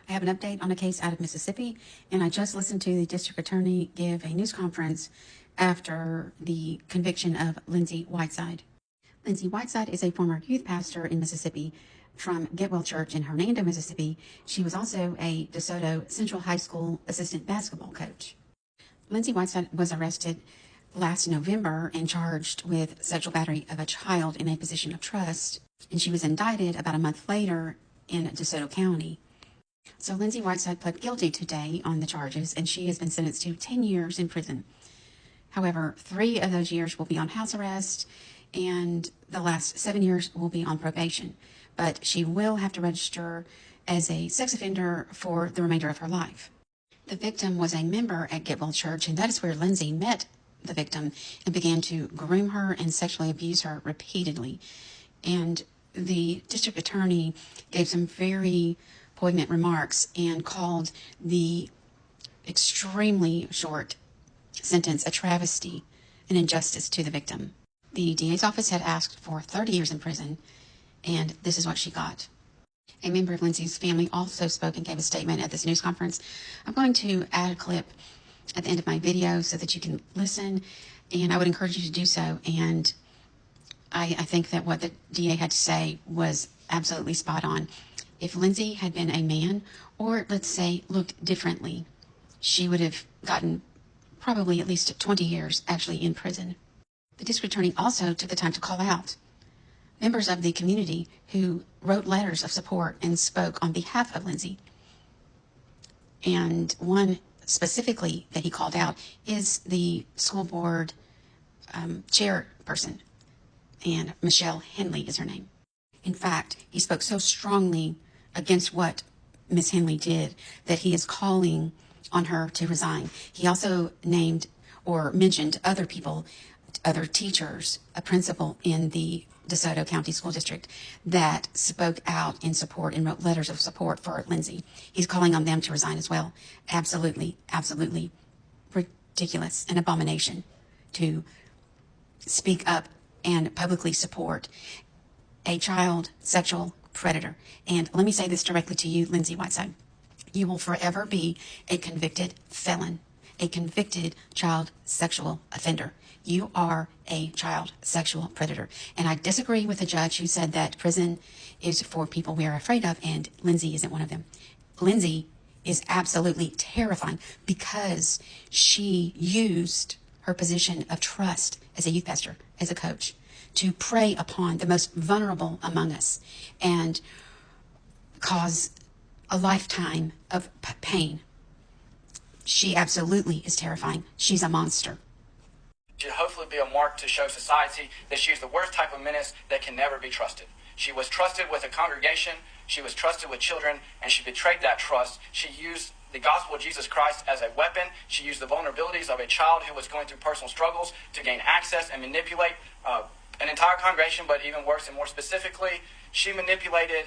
I have an update on a case out of Mississippi, and I just listened to the district attorney give a news conference after the conviction of Lindsey Whiteside. Lindsey Whiteside is a former youth pastor in Mississippi from Getwell Church in Hernando, Mississippi. She was also a DeSoto Central High School assistant basketball coach. Lindsey Whiteside was arrested last November and charged with sexual battery of a child in a position of trust, and she was indicted about a month later in DeSoto County. So Lindsey Whiteside pled guilty today on the charges, and she has been sentenced to 10 years in prison. However, 3 of those years will be on house arrest, and the last 7 years will be on probation. But she will have to register as a sex offender for the remainder of her life. The victim was a member at Getwell Church, and that is where Lindsey met the victim and began to groom her and sexually abuse her repeatedly. And the district attorney gave some very poignant remarks and called the extremely short sentence a travesty, an injustice to the victim. The DA's office had asked for 30 years in prison, and this is what she got. A member of Lindsey's family also spoke and gave a statement at this news conference. I'm going to add a clip at the end of my video so that you can listen, and I would encourage you to do so. And I think that what the DA had to say was absolutely spot on. If Lindsey had been a man, or let's say looked differently, she would have gotten probably at least 20 years actually in prison. The district attorney also took the time to call out members of the community who wrote letters of support and spoke on behalf of Lindsey. And one specifically that he called out is the school board chairperson, and Michelle Henley is her name. In fact, he spoke so strongly against what Miss Henley did that he is calling on her to resign. He also named or mentioned other people, other teachers, a principal in the DeSoto County School District that spoke out in support and wrote letters of support for Lindsey. He's calling on them to resign as well. Absolutely, absolutely ridiculous, an abomination to speak up and publicly support a child sexual predator. And let me say this directly to you, Lindsey Whiteside. You will forever be a convicted felon, a convicted child sexual offender. You are a child sexual predator. And I disagree with the judge who said that prison is for people we are afraid of, and Lindsey isn't one of them. Lindsey is absolutely terrifying because she used her position of trust as a youth pastor, as a coach, to prey upon the most vulnerable among us and cause a lifetime of pain. She absolutely is terrifying. She's a monster. Should hopefully be a mark to show society that she is the worst type of menace that can never be trusted. She was trusted with a congregation, she was trusted with children, and she betrayed that trust. She used the gospel of Jesus Christ as a weapon. She used the vulnerabilities of a child who was going through personal struggles to gain access and manipulate an entire congregation, but even worse and more specifically, she manipulated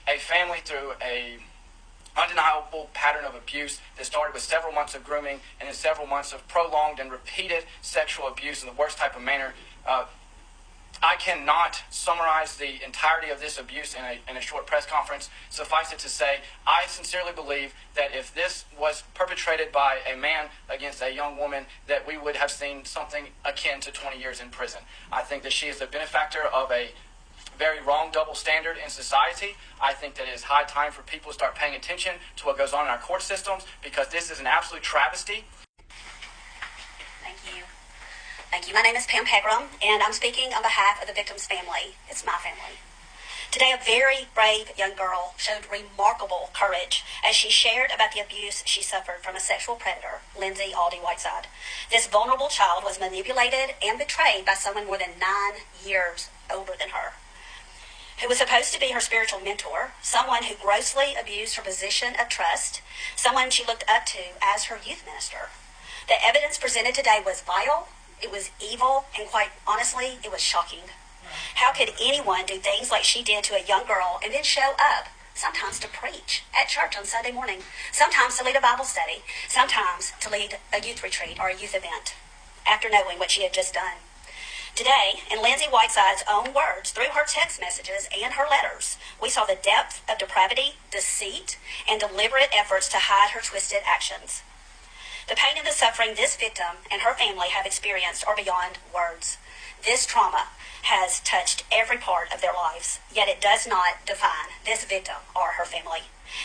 a family through a undeniable pattern of abuse that started with several months of grooming and then several months of prolonged and repeated sexual abuse in the worst type of manner. I cannot summarize the entirety of this abuse in a short press conference. Suffice it to say, I sincerely believe that if this was perpetrated by a man against a young woman, that we would have seen something akin to 20 years in prison. I think that she is the benefactor of a very wrong double standard in society. I think that it is high time for people to start paying attention to what goes on in our court systems, because this is an absolute travesty. Thank you. Thank you. My name is Pam Pegram, and I'm speaking on behalf of the victim's family. It's my family. Today, a very brave young girl showed remarkable courage as she shared about the abuse she suffered from a sexual predator, Lindsey Whiteside. This vulnerable child was manipulated and betrayed by someone more than 9 years older than her, who was supposed to be her spiritual mentor, someone who grossly abused her position of trust, someone she looked up to as her youth minister. The evidence presented today was vile, it was evil, and quite honestly, it was shocking. How could anyone do things like she did to a young girl and then show up, sometimes to preach at church on Sunday morning, sometimes to lead a Bible study, sometimes to lead a youth retreat or a youth event, after knowing what she had just done? Today, in Lindsey Whiteside's own words, through her text messages and her letters, we saw the depth of depravity, deceit, and deliberate efforts to hide her twisted actions. The pain and the suffering this victim and her family have experienced are beyond words. This trauma has touched every part of their lives, yet it does not define this victim or her family.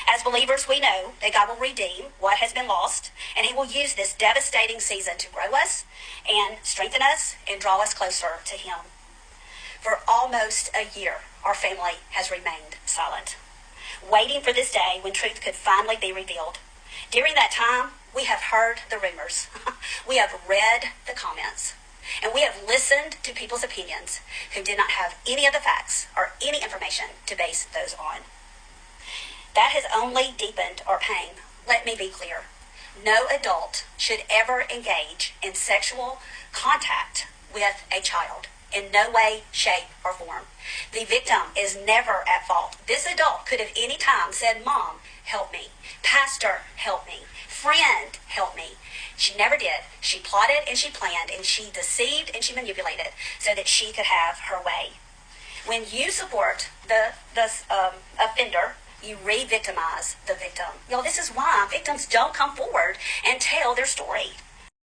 As believers, we know that God will redeem what has been lost, and He will use this devastating season to grow us and strengthen us and draw us closer to Him. For almost a year, our family has remained silent, waiting for this day when truth could finally be revealed. During that time, we have heard the rumors. We have read the comments. And we have listened to people's opinions who did not have any of the facts or any information to base those on. That has only deepened our pain. Let me be clear. No adult should ever engage in sexual contact with a child in no way, shape, or form. The victim is never at fault. This adult could have any time said, "Mom, help me. Pastor, help me. Friend, help me." She never did. She plotted and she planned and she deceived and she manipulated so that she could have her way. When you support the offender, you re-victimize the victim. Y'all, this is why victims don't come forward and tell their story.